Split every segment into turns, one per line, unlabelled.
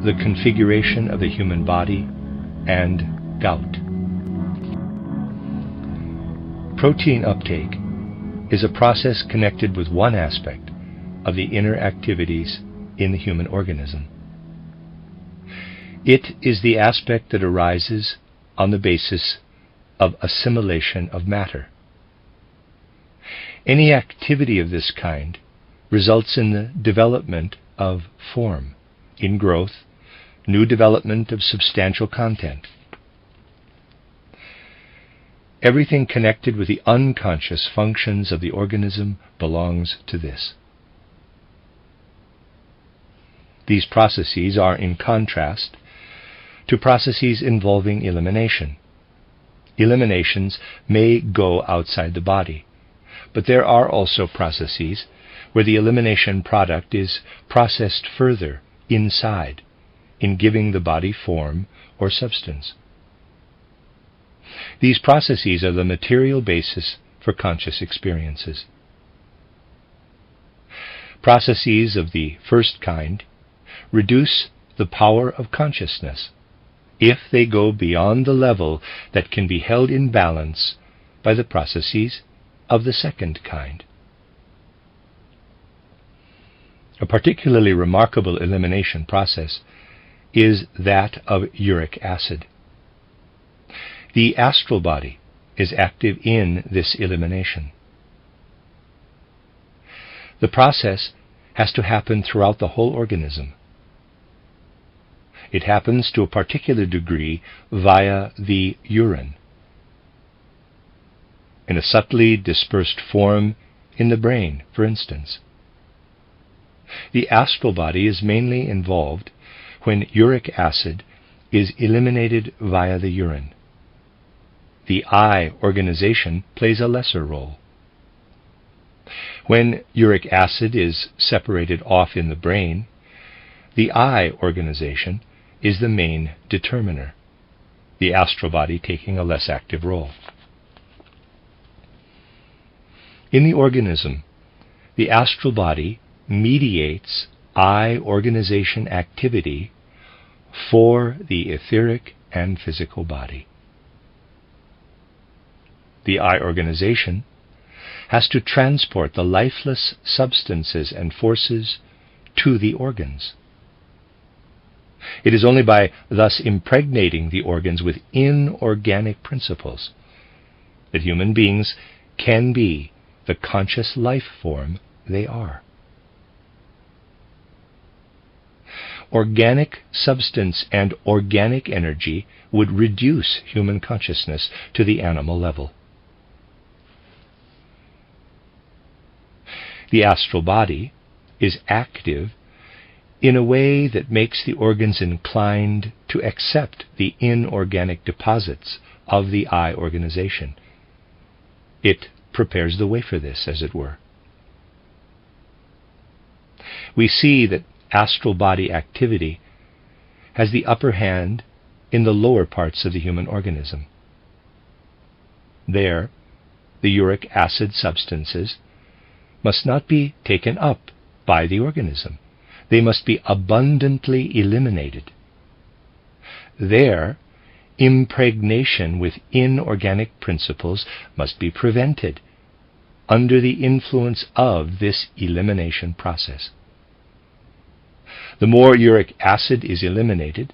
the configuration of the human body and gout. Protein uptake is a process connected with one aspect of the inner activities in the human organism. It is the aspect that arises on the basis of assimilation of matter. Any activity of this kind results in the development of form, in growth, new development of substantial content. Everything connected with the unconscious functions of the organism belongs to this. These processes are in contrast to processes involving elimination. Eliminations may go outside the body, but there are also processes where the elimination product is processed further inside, in giving the body form or substance. These processes are the material basis for conscious experiences. Processes of the first kind reduce the power of consciousness if they go beyond the level that can be held in balance by the processes of the second kind. A particularly remarkable elimination process is that of uric acid. The astral body is active in this elimination. The process has to happen throughout the whole organism. It happens to a particular degree via the urine, in a subtly dispersed form in the brain, for instance. The astral body is mainly involved when uric acid is eliminated via the urine. The eye organization plays a lesser role. When uric acid is separated off in the brain, the eye organization is the main determiner, the astral body taking a less active role. In the organism, the astral body mediates eye organization activity for the etheric and physical body. The eye organization has to transport the lifeless substances and forces to the organs. It is only by thus impregnating the organs with inorganic principles that human beings can be the conscious life form they are. Organic substance and organic energy would reduce human consciousness to the animal level. The astral body is active in a way that makes the organs inclined to accept the inorganic deposits of the eye organization. It prepares the way for this, as it were. We see that astral body activity has the upper hand in the lower parts of the human organism. There, the uric acid substances must not be taken up by the organism. They must be abundantly eliminated. There, impregnation with inorganic principles must be prevented under the influence of this elimination process. The more uric acid is eliminated,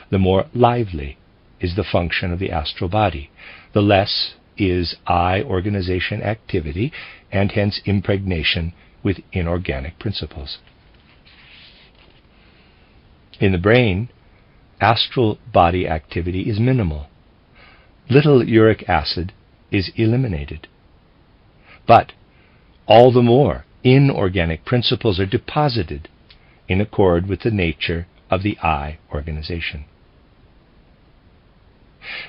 the more lively is the function of the astral body, the less is eye organization activity and hence impregnation with inorganic principles. In the brain, astral body activity is minimal. Little uric acid is eliminated. But all the more inorganic principles are deposited in accord with the nature of the eye organization.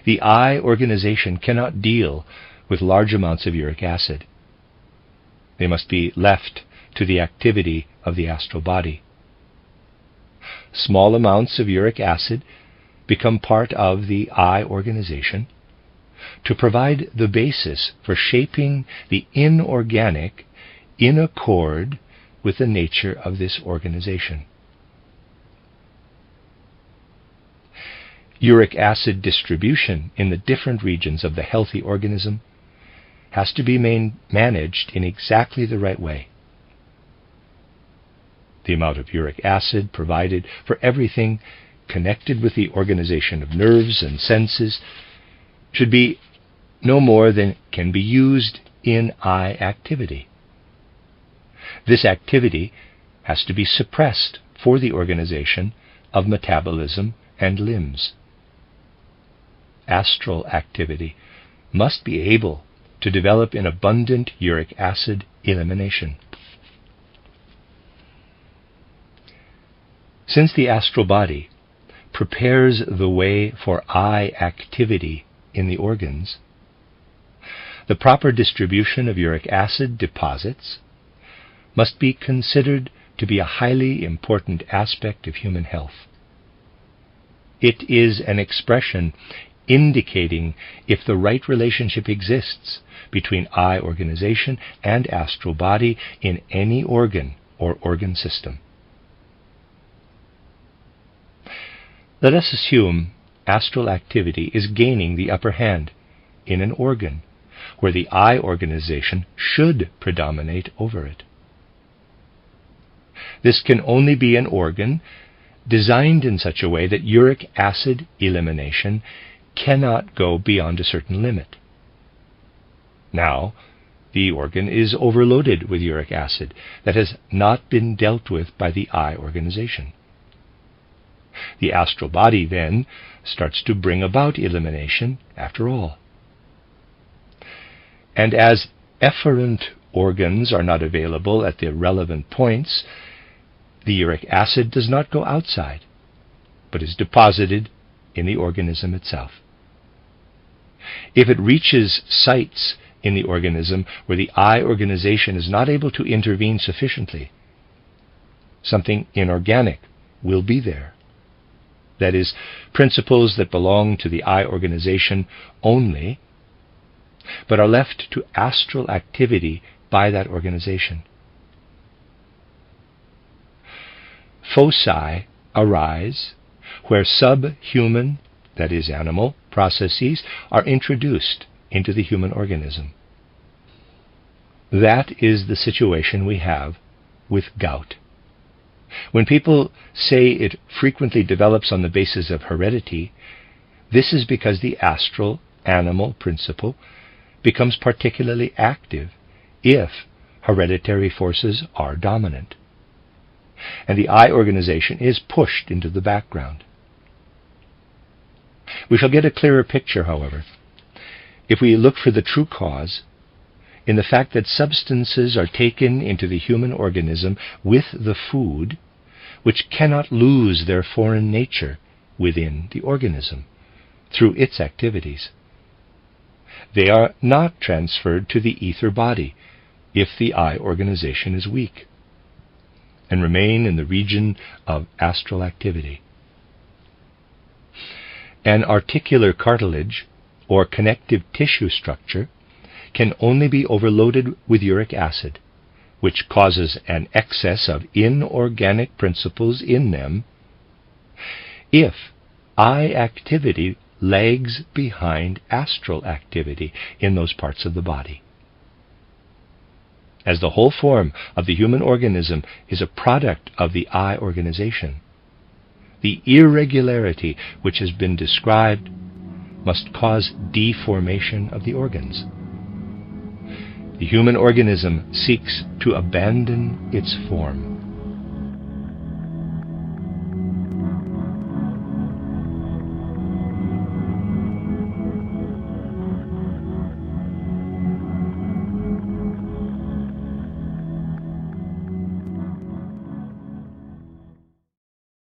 The eye organization cannot deal with large amounts of uric acid. They must be left to the activity of the astral body. Small amounts of uric acid become part of the eye organization to provide the basis for shaping the inorganic in accord with the nature of this organization. uric acid distribution in the different regions of the healthy organism has to be managed in exactly the right way. The amount of uric acid provided for everything connected with the organization of nerves and senses should be no more than can be used in eye activity. This activity has to be suppressed for the organization of metabolism and limbs. Astral activity must be able to develop in abundant uric acid elimination. Since the astral body prepares the way for eye activity in the organs, the proper distribution of uric acid deposits must be considered to be a highly important aspect of human health. It is an expression indicating if the right relationship exists between eye organization and astral body in any organ or organ system. Let us assume astral activity is gaining the upper hand in an organ where the eye organization should predominate over it. This can only be an organ designed in such a way that uric acid elimination cannot go beyond a certain limit. Now, the organ is overloaded with uric acid that has not been dealt with by the eye organization. The astral body then starts to bring about elimination after all. And as efferent organs are not available at the relevant points, the uric acid does not go outside, but is deposited in the organism itself. If it reaches sites in the organism where the eye organization is not able to intervene sufficiently, something inorganic will be there. That is, principles that belong to the eye organization only, but are left to astral activity by that organization. Foci arise where subhuman, that is animal, processes are introduced into the human organism. That is the situation we have with gout. When people say it frequently develops on the basis of heredity, this is because the astral animal principle becomes particularly active if hereditary forces are dominant, and the eye organization is pushed into the background. We shall get a clearer picture, however, if we look for the true cause in the fact that substances are taken into the human organism with the food, which cannot lose their foreign nature within the organism through its activities. They are not transferred to the ether body if the eye organization is weak, and remain in the region of astral activity. An articular cartilage or connective tissue structure can only be overloaded with uric acid, which causes an excess of inorganic principles in them, if eye activity lags behind astral activity in those parts of the body. As the whole form of the human organism is a product of the eye organization, the irregularity which has been described must cause deformation of the organs. The human organism seeks to abandon its form.